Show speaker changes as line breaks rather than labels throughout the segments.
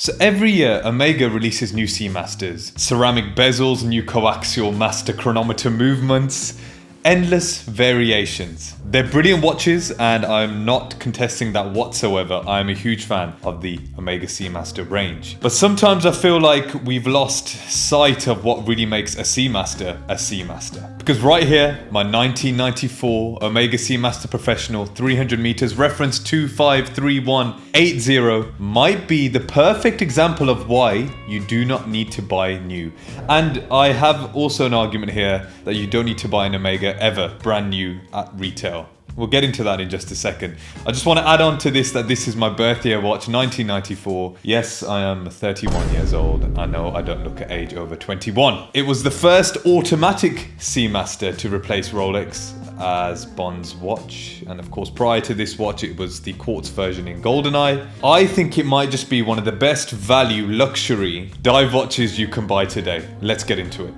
So every year, Omega releases new Seamasters, ceramic bezels, new coaxial master chronometer movements, endless variations. They're brilliant watches, and I'm not contesting that whatsoever. I'm a huge fan of the Omega Seamaster range. But sometimes I feel like we've lost sight of what really makes a Seamaster a Seamaster. Because right here, my 1994 Omega Seamaster Professional 300 meters reference 253180 might be the perfect example of why you do not need to buy new. And I have also an argument here that you don't need to buy an Omega ever brand new at retail. We'll get into that in just a second. I just want to add on to this that this is my birthday watch, 1994. Yes, I am 31 years old. I know I don't look at age over 21. It was the first automatic Seamaster to replace Rolex as Bond's watch. And of course, prior to this watch, it was the quartz version in GoldenEye. I think it might just be one of the best value luxury dive watches you can buy today. Let's get into it.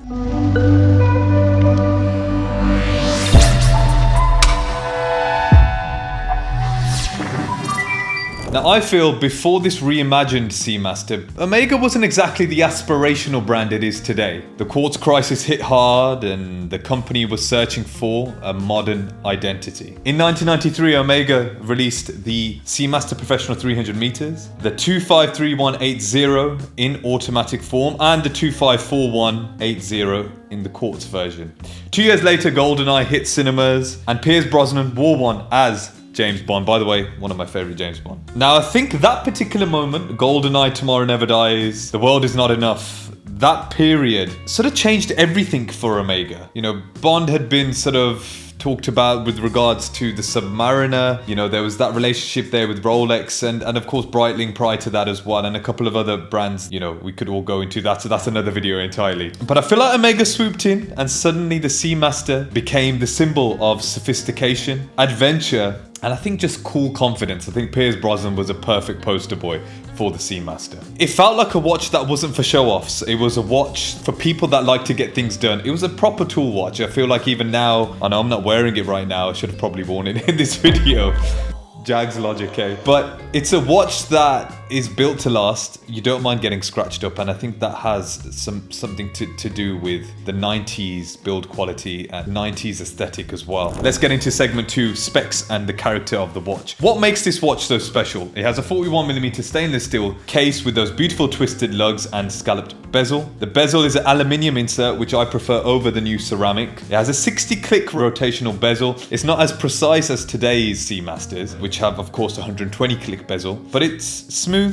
Now, I feel before this reimagined Seamaster, Omega wasn't exactly the aspirational brand it is today. The quartz crisis hit hard and the company was searching for a modern identity. In 1993, Omega released the Seamaster Professional 300 meters, the 253180 in automatic form, and the 254180 in the quartz version. 2 years later, GoldenEye hit cinemas and Pierce Brosnan wore one as James Bond. By the way, one of my favorite James Bond. Now, I think that particular moment, GoldenEye, Tomorrow Never Dies, The World Is Not Enough, that period sort of changed everything for Omega. You know, Bond had been sort of talked about with regards to the Submariner. You know, there was that relationship there with Rolex and of course Breitling prior to that as well, and a couple of other brands. You know, we could all go into that, so that's another video entirely. But I feel like Omega swooped in and suddenly the Seamaster became the symbol of sophistication, adventure, and I think just cool confidence. I think Pierce Brosnan was a perfect poster boy for the Seamaster. It felt like a watch that wasn't for show-offs. It was a watch for people that like to get things done. It was a proper tool watch. I feel like even now, I know I'm not wearing it right now. I should have probably worn it in this video. Jags logic, eh? But it's a watch that is built to last. You don't mind getting scratched up, and I think that has something to do with the 90s build quality and 90s aesthetic as well. Let's get into segment 2, specs and the character of the watch. What makes this watch so special? It has a 41mm stainless steel case with those beautiful twisted lugs and scalloped bezel. The bezel is an aluminium insert, which I prefer over the new ceramic. It has a 60-click rotational bezel. It's not as precise as today's Seamasters, which have of course 120-click bezel, but it's smooth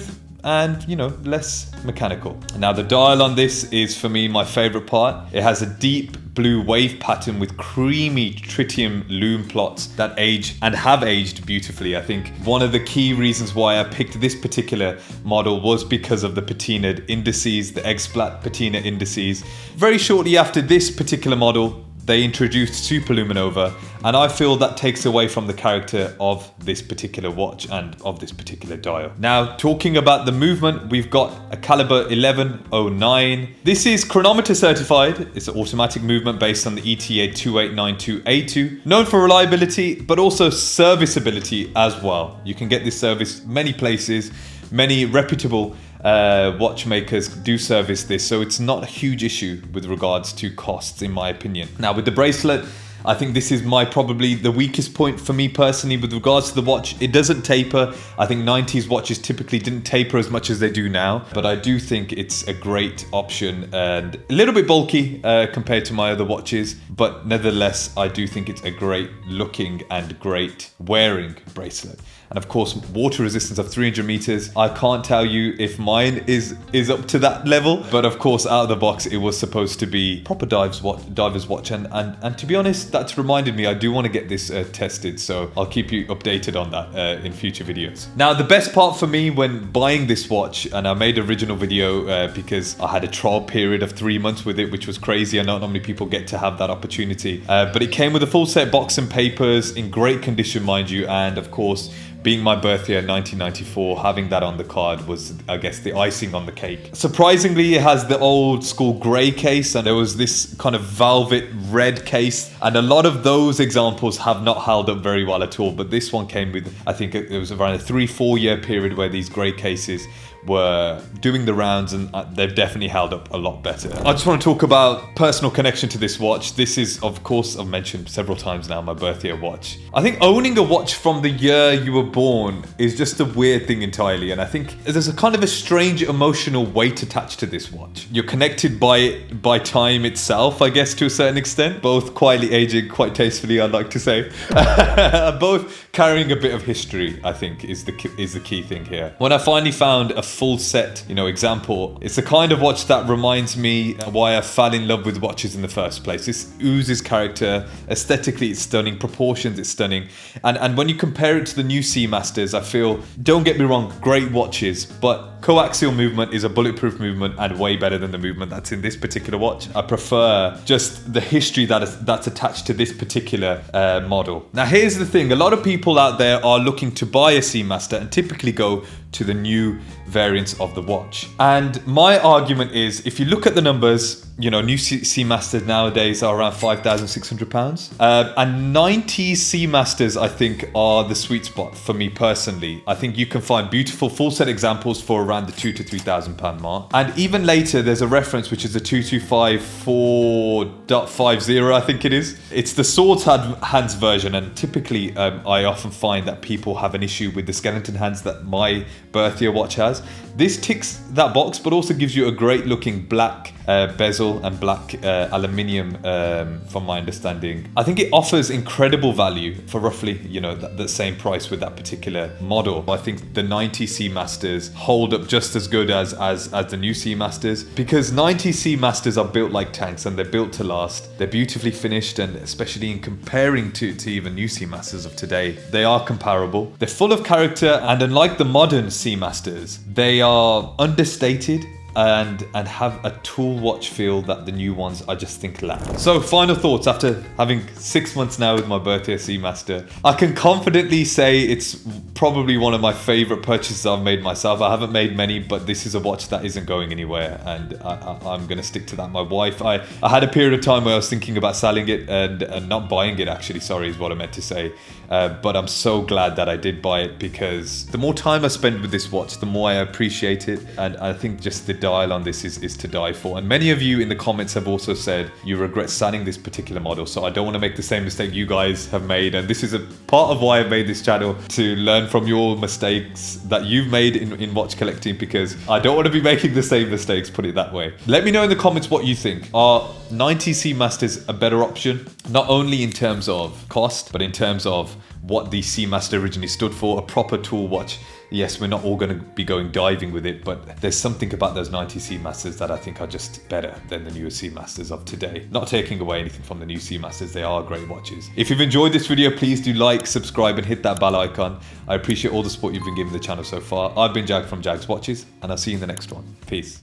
and, you know, less mechanical. Now, the dial on this is for me my favorite part. It has a deep blue wave pattern with creamy tritium lume plots that age and have aged beautifully. I think one of the key reasons why I picked this particular model was because of the patinaed indices, the egg splat patina indices. Very shortly after this particular model, they introduced Super Luminova, and I feel that takes away from the character of this particular watch and of this particular dial. Now, talking about the movement, we've got a caliber 1109. This is chronometer certified. It's an automatic movement based on the ETA 2892A2, known for reliability, but also serviceability as well. You can get this service many places. Many reputable watchmakers do service this, so it's not a huge issue with regards to costs, in my opinion. Now, with the bracelet, I think this is probably the weakest point for me personally with regards to the watch. It doesn't taper. I think 90s watches typically didn't taper as much as they do now, but I do think it's a great option and a little bit bulky compared to my other watches, but nevertheless, I do think it's a great looking and great wearing bracelet. And of course, water resistance of 300 meters. I can't tell you if mine is up to that level, but of course, out of the box, it was supposed to be proper diver's watch. And to be honest, that's reminded me, I do want to get this tested. So I'll keep you updated on that in future videos. Now, the best part for me when buying this watch, and I made an original video because I had a trial period of 3 months with it, which was crazy. I know not many people get to have that opportunity, but it came with a full set box and papers in great condition, mind you. And of course, being my birthday in 1994, having that on the card was, I guess, the icing on the cake. Surprisingly, it has the old school grey case, and there was this kind of velvet red case, and a lot of those examples have not held up very well at all, but this one came with, I think it was around a 3-4 year period where these grey cases were doing the rounds, and they've definitely held up a lot better. I just want to talk about personal connection to this watch. This is, of course, I've mentioned several times now, my birthday watch. I think owning a watch from the year you were born is just a weird thing entirely, and I think there's a kind of a strange emotional weight attached to this watch. You're connected by time itself, I guess, to a certain extent, both quietly aging quite tastefully, I'd like to say. Both carrying a bit of history, I think, is the key thing here. When I finally found a full set, example, it's the kind of watch that reminds me why I fell in love with watches in the first place. This oozes character. Aesthetically, it's stunning. Proportions, it's stunning. And when you compare it to the new Seamasters, I feel, don't get me wrong, great watches, but coaxial movement is a bulletproof movement and way better than the movement that's in this particular watch. I prefer just the history that's attached to this particular model. Now, here's the thing. A lot of people out there are looking to buy a Seamaster and typically go to the new variants of the watch. And my argument is, if you look at the numbers, new Seamasters nowadays are around £5,600. And 90s Seamasters, I think, are the sweet spot for me personally. I think you can find beautiful full set examples for around the £2,000 to £3,000 mark. And even later, there's a reference, which is the 225 4.50, I think it is. It's the swords hands version. And typically, I often find that people have an issue with the skeleton hands that my Berthier watch has. This ticks that box, but also gives you a great looking black bezel and black aluminium, from my understanding. I think it offers incredible value for roughly, the same price with that particular model. I think the 90 Seamasters hold up just as good as the new Seamasters, because 90 Seamasters are built like tanks and they're built to last. They're beautifully finished, and especially in comparing to even new Seamasters of today, they are comparable. They're full of character, and unlike the modern Seamasters, they are understated and have a tool watch feel that the new ones I just think lack. So final thoughts after having 6 months now with my Berthier Seamaster. I can confidently say it's probably one of my favorite purchases I've made myself. I haven't made many, but this is a watch that isn't going anywhere, and I'm going to stick to that. My wife, I had a period of time where I was thinking about selling it and not buying it, actually, sorry, is what I meant to say. But I'm so glad that I did buy it, because the more time I spend with this watch, the more I appreciate it. And I think just the dial on this is to die for. And many of you in the comments have also said you regret selling this particular model. So I don't want to make the same mistake you guys have made. And this is a part of why I made this channel, to learn from your mistakes that you've made in watch collecting, because I don't want to be making the same mistakes, put it that way. Let me know in the comments what you think. Are 90 Seamasters a better option? Not only in terms of cost, but in terms of what the Seamaster originally stood for, a proper tool watch. Yes, we're not all going to be going diving with it, but there's something about those 90 Seamasters that I think are just better than the newer Seamasters of today. Not taking away anything from the new Seamasters, they are great watches. If you've enjoyed this video, please do like, subscribe, and hit that bell icon. I appreciate all the support you've been giving the channel so far. I've been Jag from Jags Watches, and I'll see you in the next one. Peace.